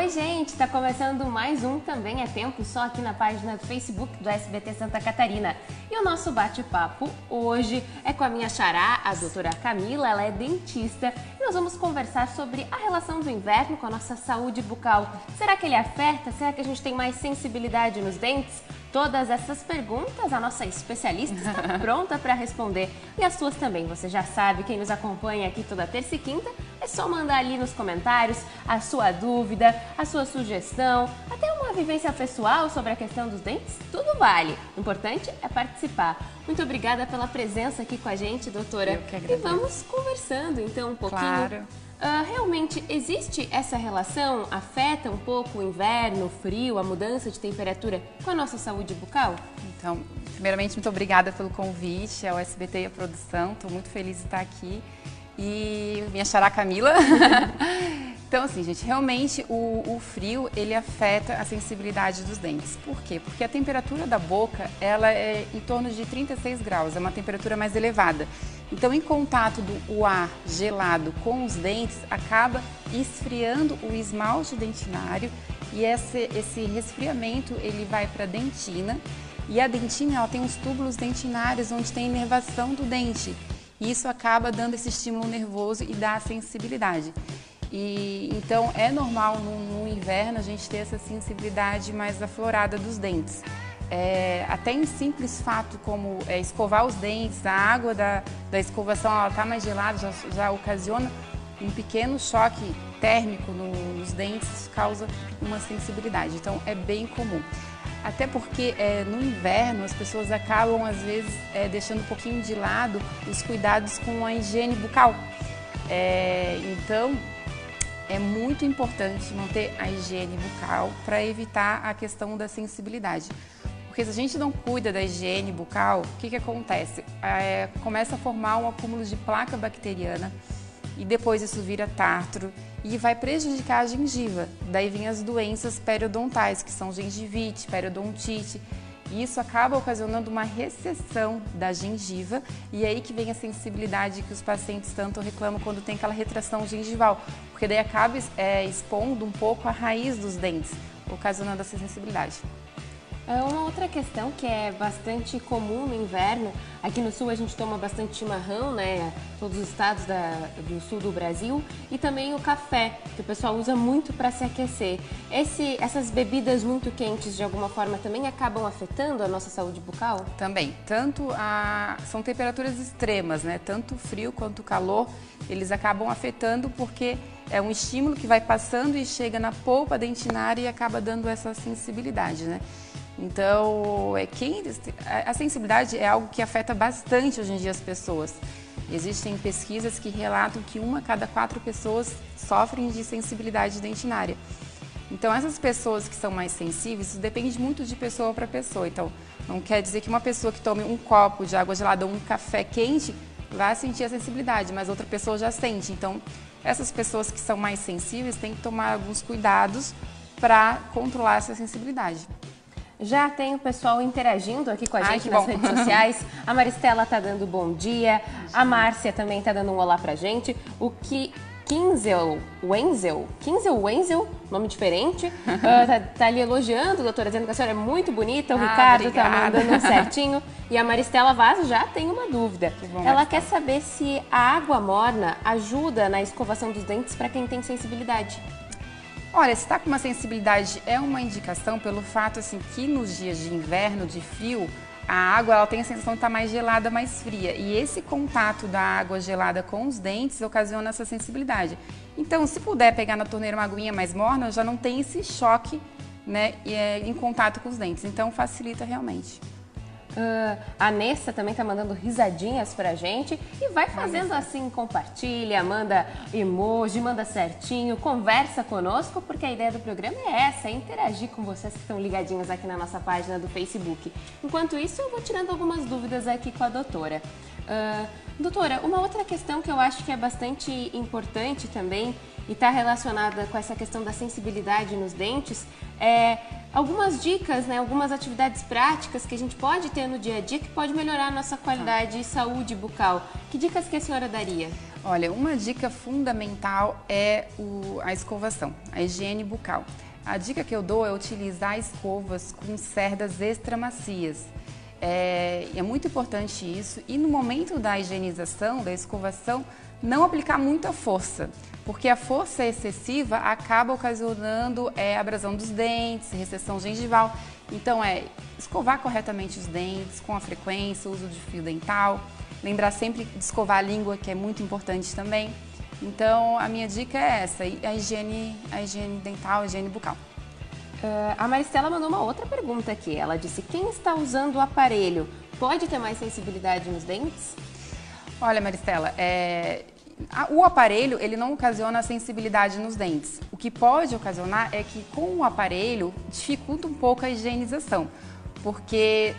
Oi, gente! Tá começando mais um Também é Tempo, só aqui na página do Facebook do SBT Santa Catarina. E o nosso bate-papo hoje é com a minha xará, a doutora Camila, ela é dentista, e nós vamos conversar sobre a relação do inverno com a nossa saúde bucal. Será que ele afeta? Será que a gente tem mais sensibilidade nos dentes? Todas essas perguntas a nossa especialista está pronta para responder. E as suas também, você já sabe, quem nos acompanha aqui toda terça e quinta, é só mandar ali nos comentários a sua dúvida, a sua sugestão, até uma vivência pessoal sobre a questão dos dentes, tudo vale. O importante é participar. Muito obrigada pela presença aqui com a gente, doutora. Eu que agradeço. E vamos conversando então um pouquinho. Claro. Realmente, existe essa relação? Afeta um pouco o inverno, o frio, a mudança de temperatura com a nossa saúde bucal? Então, primeiramente, muito obrigada pelo convite ao SBT e à produção. Estou muito feliz de estar aqui. E minha xará Camila. Então, assim, gente, realmente o frio, ele afeta a sensibilidade dos dentes. Por quê? Porque a temperatura da boca, ela é em torno de 36 graus, é uma temperatura mais elevada. Então, em contato do ar gelado com os dentes, acaba esfriando o esmalte dentinário e esse resfriamento, ele vai para a dentina. E a dentina, ela tem uns túbulos dentinários onde tem inervação do dente. E isso acaba dando esse estímulo nervoso e dá a sensibilidade. E então é normal no inverno a gente ter essa sensibilidade mais aflorada dos dentes. Até em simples fato como escovar os dentes, a água da escovação ela está mais gelada, já ocasiona um pequeno choque térmico nos dentes, isso causa uma sensibilidade. Então é bem comum. Até porque no inverno as pessoas acabam às vezes deixando um pouquinho de lado os cuidados com a higiene bucal. Então é muito importante manter a higiene bucal para evitar a questão da sensibilidade. Porque se a gente não cuida da higiene bucal, o que acontece? Começa a formar um acúmulo de placa bacteriana e depois isso vira tártaro e vai prejudicar a gengiva. Daí vem as doenças periodontais, que são gengivite, periodontite. E isso acaba ocasionando uma recessão da gengiva e é aí que vem a sensibilidade que os pacientes tanto reclamam quando tem aquela retração gengival, porque daí acaba expondo um pouco a raiz dos dentes, ocasionando essa sensibilidade. Uma outra questão que é bastante comum no inverno, aqui no sul a gente toma bastante chimarrão, né? Todos os estados do sul do Brasil, e também o café, que o pessoal usa muito para se aquecer. Essas bebidas muito quentes, de alguma forma, também acabam afetando a nossa saúde bucal? Também. São temperaturas extremas, né? Tanto o frio quanto o calor, eles acabam afetando porque é um estímulo que vai passando e chega na polpa dentinária e acaba dando essa sensibilidade, né? Então, a sensibilidade é algo que afeta bastante hoje em dia as pessoas. Existem pesquisas que relatam que 1 a cada 4 pessoas sofrem de sensibilidade dentinária. Então, essas pessoas que são mais sensíveis, isso depende muito de pessoa para pessoa. Então, não quer dizer que uma pessoa que tome um copo de água gelada ou um café quente vai sentir a sensibilidade, mas outra pessoa já sente. Então, essas pessoas que são mais sensíveis têm que tomar alguns cuidados para controlar essa sensibilidade. Já tem o pessoal interagindo aqui com a gente nas redes sociais. A Maristela tá dando bom dia, a Márcia também tá dando um olá pra gente. O Kinzel Wenzel, nome diferente, tá ali elogiando, doutora, dizendo que a senhora é muito bonita. O Ricardo obrigada. tá mandando um certinho. E a Maristela Vaz já tem uma dúvida. Ela quer saber se a água morna ajuda na escovação dos dentes para quem tem sensibilidade. Olha, se está com uma sensibilidade, é uma indicação pelo fato assim, que nos dias de inverno, de frio, a água ela tem a sensação de estar mais gelada, mais fria. E esse contato da água gelada com os dentes ocasiona essa sensibilidade. Então, se puder pegar na torneira uma aguinha mais morna, já não tem esse choque, né, em contato com os dentes. Então, facilita realmente. A Nessa também tá mandando risadinhas pra gente e vai fazendo assim, compartilha, manda emoji, manda certinho, conversa conosco, porque a ideia do programa é essa, é interagir com vocês que estão ligadinhos aqui na nossa página do Facebook. Enquanto isso, eu vou tirando algumas dúvidas aqui com a doutora. Doutora, uma outra questão que eu acho que é bastante importante também e está relacionada com essa questão da sensibilidade nos dentes é algumas dicas, né, algumas atividades práticas que a gente pode ter no dia a dia que pode melhorar a nossa qualidade e saúde bucal. Que dicas que a senhora daria? Olha, uma dica fundamental é a escovação, a higiene bucal. A dica que eu dou é utilizar escovas com cerdas extra macias. É muito importante isso, e no momento da higienização, da escovação, não aplicar muita força, porque a força excessiva acaba ocasionando abrasão dos dentes, recessão gengival. Então escovar corretamente os dentes, com a frequência, o uso de fio dental, lembrar sempre de escovar a língua, que é muito importante também. Então a minha dica é essa, a higiene dental, a higiene bucal. A Maristela mandou uma outra pergunta aqui. Ela disse: quem está usando o aparelho pode ter mais sensibilidade nos dentes? Olha, Maristela, o aparelho ele não ocasiona sensibilidade nos dentes. O que pode ocasionar é que com o aparelho dificulta um pouco a higienização, porque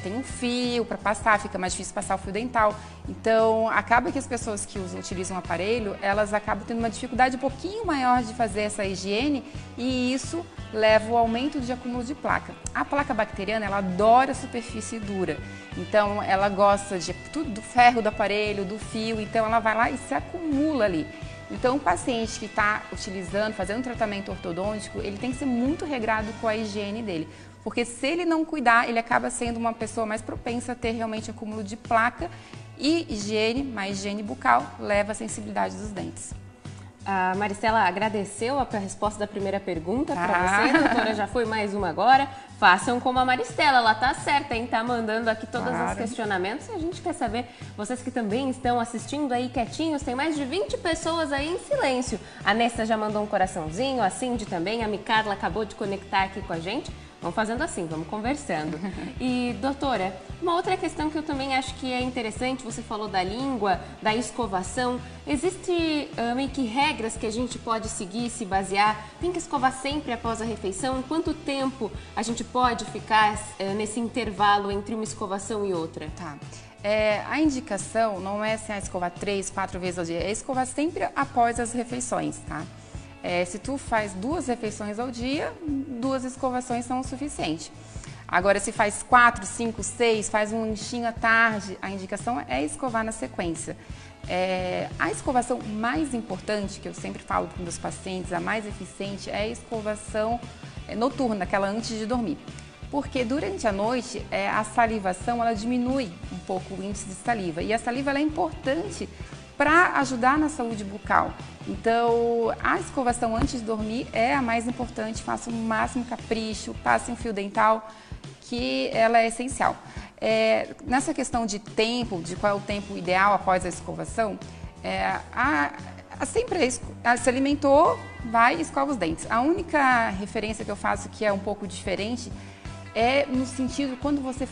tem um fio para passar, fica mais difícil passar o fio dental. Então, acaba que as pessoas que utilizam o aparelho, elas acabam tendo uma dificuldade um pouquinho maior de fazer essa higiene, e isso leva ao aumento de acúmulo de placa. A placa bacteriana, ela adora superfície dura, então ela gosta de tudo, do ferro do aparelho, do fio, então ela vai lá e se acumula ali. Então, o paciente que está utilizando, fazendo um tratamento ortodôntico, ele tem que ser muito regrado com a higiene dele, porque se ele não cuidar, ele acaba sendo uma pessoa mais propensa a ter realmente acúmulo de placa, e mais higiene bucal, leva à sensibilidade dos dentes. A Maristela agradeceu a resposta da primeira pergunta para você, doutora, já foi mais uma agora. Façam como a Maristela, ela tá certa, hein? Tá mandando aqui todos os questionamentos, e a gente quer saber, vocês que também estão assistindo aí quietinhos, tem mais de 20 pessoas aí em silêncio. A Nessa já mandou um coraçãozinho, a Cindy também, a Micarla acabou de conectar aqui com a gente. Vamos fazendo assim, vamos conversando. E, doutora, uma outra questão que eu também acho que é interessante, você falou da língua, da escovação. Existe meio que regras que a gente pode seguir, se basear? Tem que escovar sempre após a refeição? Quanto tempo a gente pode ficar nesse intervalo entre uma escovação e outra? Tá. A indicação não é se escovar 3, 4 vezes ao dia, é escovar sempre após as refeições, tá? Se tu faz 2 refeições ao dia, 2 escovações são o suficiente. Agora, se faz 4, 5, 6, faz um lanchinho à tarde, a indicação é escovar na sequência. A escovação mais importante, que eu sempre falo para os meus pacientes, a mais eficiente, é a escovação noturna, aquela antes de dormir. Porque durante a noite, a salivação ela diminui um pouco o índice de saliva. E a saliva ela é importante para ajudar na saúde bucal. Então, a escovação antes de dormir é a mais importante. Faça o máximo capricho, passe um fio dental, que ela é essencial. Nessa questão de tempo, de qual é o tempo ideal após a escovação, sempre se alimentou, vai e escova os dentes. A única referência que eu faço que é um pouco diferente é no sentido quando você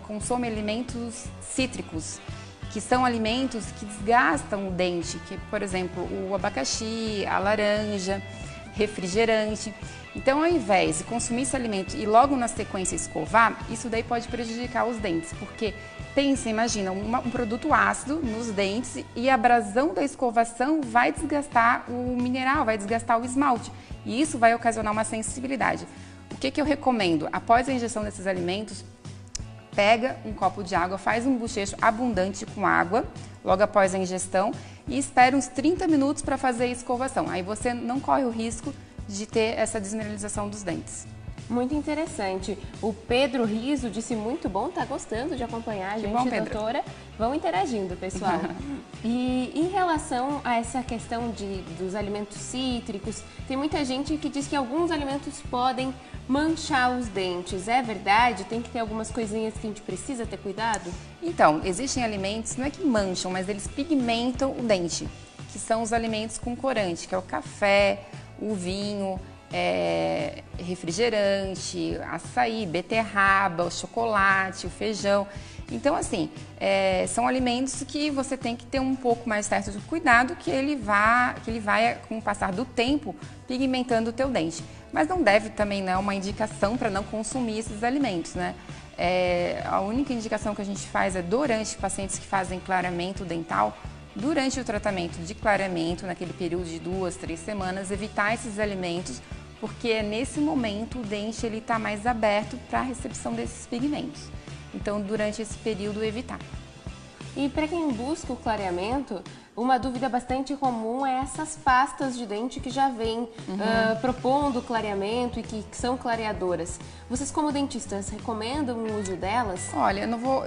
consome alimentos cítricos, que são alimentos que desgastam o dente, que, por exemplo, o abacaxi, a laranja, refrigerante. Então, ao invés de consumir esse alimento e logo na sequência escovar, isso daí pode prejudicar os dentes, porque imagina um produto ácido nos dentes e a abrasão da escovação vai desgastar o mineral, vai desgastar o esmalte, e isso vai ocasionar uma sensibilidade. O que eu recomendo? Após a ingestão desses alimentos, pega um copo de água, faz um bochecho abundante com água, logo após a ingestão, e espera uns 30 minutos para fazer a escovação. Aí você não corre o risco de ter essa desmineralização dos dentes. Muito interessante. O Pedro Riso disse muito bom, tá gostando de acompanhar a gente, bom, Pedro. doutora. Vão interagindo, pessoal. E em relação a essa questão dos alimentos cítricos, tem muita gente que diz que alguns alimentos podem manchar os dentes. É verdade? Tem que ter algumas coisinhas que a gente precisa ter cuidado? Então, existem alimentos, não é que mancham, mas eles pigmentam o dente, que são os alimentos com corante, que é o café, o vinho, refrigerante, açaí, beterraba, o chocolate, o feijão. Então, assim, são alimentos que você tem que ter um pouco mais certo de cuidado, que ele vai, com o passar do tempo, pigmentando o teu dente. Mas não deve também, não, uma indicação para não consumir esses alimentos, né? A única indicação que a gente faz é durante pacientes que fazem clareamento dental, durante o tratamento de clareamento, naquele período de 2, 3 semanas, evitar esses alimentos, porque nesse momento o dente está mais aberto para a recepção desses pigmentos. Então, durante esse período, evitar. E para quem busca o clareamento, uma dúvida bastante comum é essas pastas de dente que já vêm propondo clareamento e que são clareadoras. Vocês, como dentistas, recomendam o uso delas? Olha, eu não vou...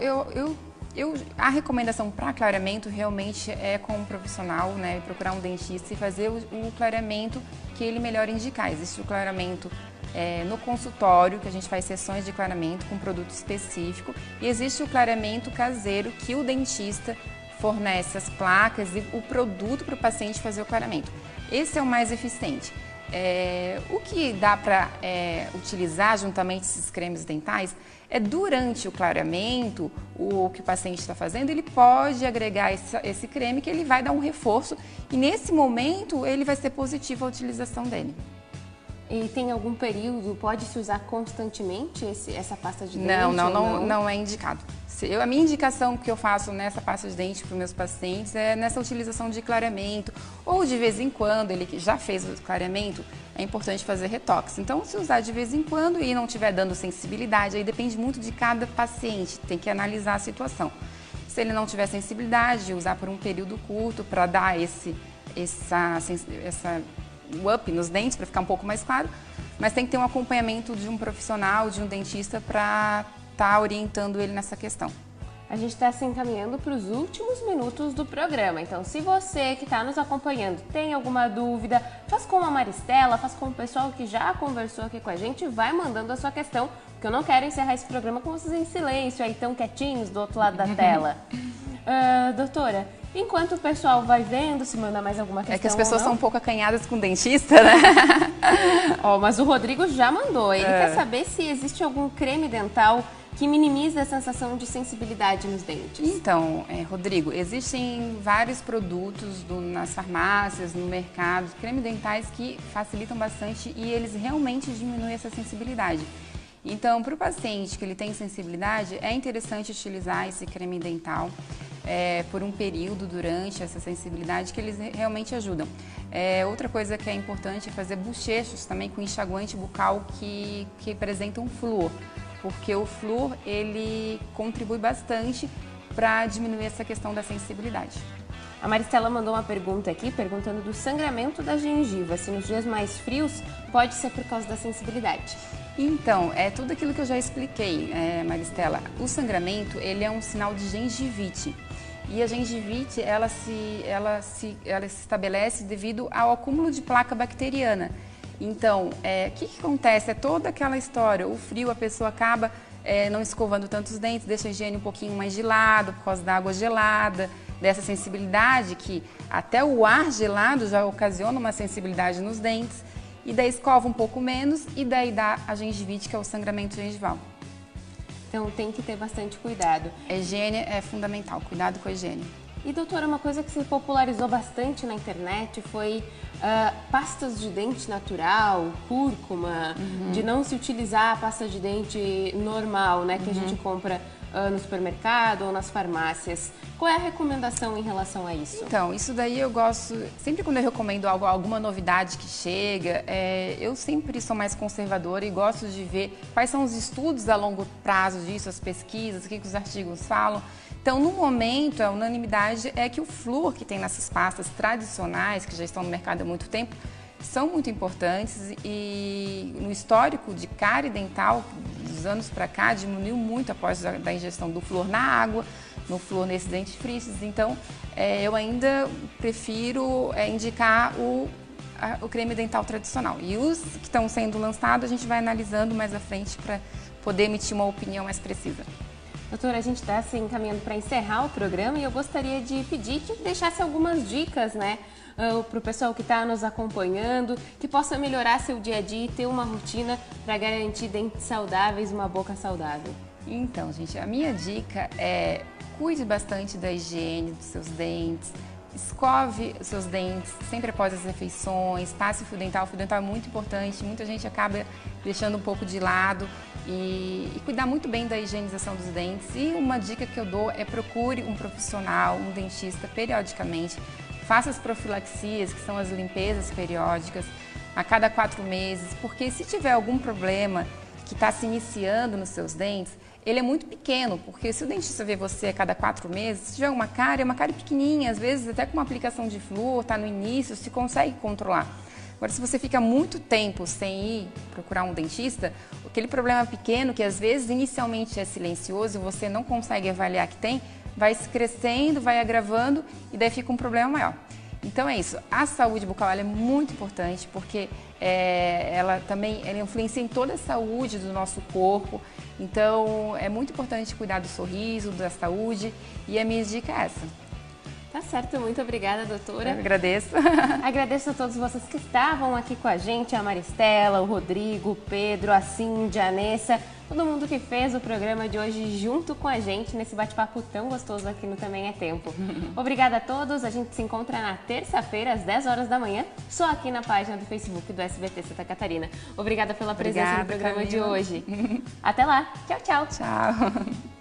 a recomendação para clareamento realmente é com um profissional, né? Procurar um dentista e fazer o clareamento que ele melhor indicar. Existe o clareamento no consultório, que a gente faz sessões de clareamento com produto específico, e existe o clareamento caseiro, que o dentista fornece as placas e o produto para o paciente fazer o clareamento. Esse é o mais eficiente. O que dá para utilizar juntamente esses cremes dentais é durante o clareamento, o que o paciente está fazendo, ele pode agregar esse creme que ele vai dar um reforço e nesse momento ele vai ser positivo a utilização dele. E tem algum período, pode-se usar constantemente essa pasta de dente? Não é indicado. A minha indicação que eu faço nessa pasta de dente para os meus pacientes é nessa utilização de clareamento, ou de vez em quando, ele que já fez o clareamento, é importante fazer retox. Então, se usar de vez em quando e não estiver dando sensibilidade, aí depende muito de cada paciente, tem que analisar a situação. Se ele não tiver sensibilidade, usar por um período curto para dar o up nos dentes, para ficar um pouco mais claro, mas tem que ter um acompanhamento de um profissional, de um dentista, para estar orientando ele nessa questão. A gente está se encaminhando para os últimos minutos do programa, então se você que está nos acompanhando tem alguma dúvida, faz como a Maristela, faz como o pessoal que já conversou aqui com a gente, vai mandando a sua questão, porque eu não quero encerrar esse programa com vocês em silêncio, aí tão quietinhos do outro lado da tela. Doutora, enquanto o pessoal vai vendo, se manda mais alguma questão. É que as pessoas são um pouco acanhadas com o dentista, né? Mas o Rodrigo já mandou. Ele quer saber se existe algum creme dental que minimiza a sensação de sensibilidade nos dentes. Então, Rodrigo, existem vários produtos nas farmácias, no mercado, creme dentais que facilitam bastante e eles realmente diminuem essa sensibilidade. Então, para o paciente que ele tem sensibilidade, é interessante utilizar esse creme dental por um período durante essa sensibilidade, que eles realmente ajudam. Outra coisa que é importante é fazer bochechos também com enxaguante bucal que apresentam flúor, porque o flúor ele contribui bastante para diminuir essa questão da sensibilidade. A Maristela mandou uma pergunta aqui, perguntando do sangramento da gengiva, se nos dias mais frios pode ser por causa da sensibilidade. Então, é tudo aquilo que eu já expliquei, Maristela. O sangramento, ele é um sinal de gengivite. E a gengivite, ela se estabelece devido ao acúmulo de placa bacteriana. Então, o que acontece? É toda aquela história, o frio, a pessoa acaba não escovando tantos dentes, deixa a higiene um pouquinho mais de lado por causa da água gelada, dessa sensibilidade que até o ar gelado já ocasiona uma sensibilidade nos dentes. E daí escova um pouco menos e daí dá a gengivite, que é o sangramento gengival. Então tem que ter bastante cuidado. A higiene é fundamental, cuidado com a higiene. E doutora, uma coisa que se popularizou bastante na internet foi pastas de dente natural, cúrcuma, de não se utilizar a pasta de dente normal, né, que a gente compra no supermercado ou nas farmácias. Qual é a recomendação em relação a isso? Então, isso daí eu gosto, sempre quando eu recomendo alguma novidade que chega, eu sempre sou mais conservadora e gosto de ver quais são os estudos a longo prazo disso, as pesquisas, o que os artigos falam. Então, no momento, a unanimidade é que o flúor que tem nessas pastas tradicionais, que já estão no mercado há muito tempo, são muito importantes e no histórico de cárie dental, dos anos para cá, diminuiu muito após da ingestão do flúor na água, no flúor nesses dentifrícios. Então, eu ainda prefiro indicar o creme dental tradicional. E os que estão sendo lançados, a gente vai analisando mais à frente para poder emitir uma opinião mais precisa. Doutora, a gente está se encaminhando para encerrar o programa e eu gostaria de pedir que deixasse algumas dicas, né, para o pessoal que está nos acompanhando, que possa melhorar seu dia a dia e ter uma rotina para garantir dentes saudáveis, uma boca saudável. Então, gente, a minha dica é cuide bastante da higiene dos seus dentes, escove os seus dentes sempre após as refeições, passe o fio dental é muito importante, muita gente acaba deixando um pouco de lado. E cuidar muito bem da higienização dos dentes. E uma dica que eu dou é procure um profissional, um dentista periodicamente. Faça as profilaxias, que são as limpezas periódicas, a cada 4 meses, porque se tiver algum problema que está se iniciando nos seus dentes, ele é muito pequeno, porque se o dentista vê você a cada 4 meses, se tiver uma cárie, é uma cárie pequenininha, às vezes até com uma aplicação de flúor, está no início, se consegue controlar. Agora, se você fica muito tempo sem ir procurar um dentista, aquele problema pequeno, que às vezes inicialmente é silencioso e você não consegue avaliar que tem, vai se crescendo, vai agravando e daí fica um problema maior. Então é isso, a saúde bucal ela é muito importante porque ela influencia em toda a saúde do nosso corpo, então é muito importante cuidar do sorriso, da saúde e a minha dica é essa. Tá certo, muito obrigada, doutora. Eu agradeço. Agradeço a todos vocês que estavam aqui com a gente, a Maristela, o Rodrigo, o Pedro, a Cindy, a Nessa, todo mundo que fez o programa de hoje junto com a gente nesse bate-papo tão gostoso aqui no Também é Tempo. Obrigada a todos, a gente se encontra na terça-feira às 10 horas da manhã, só aqui na página do Facebook do SBT Santa Catarina. Obrigada pela presença no programa de hoje. Até lá, tchau, tchau. Tchau.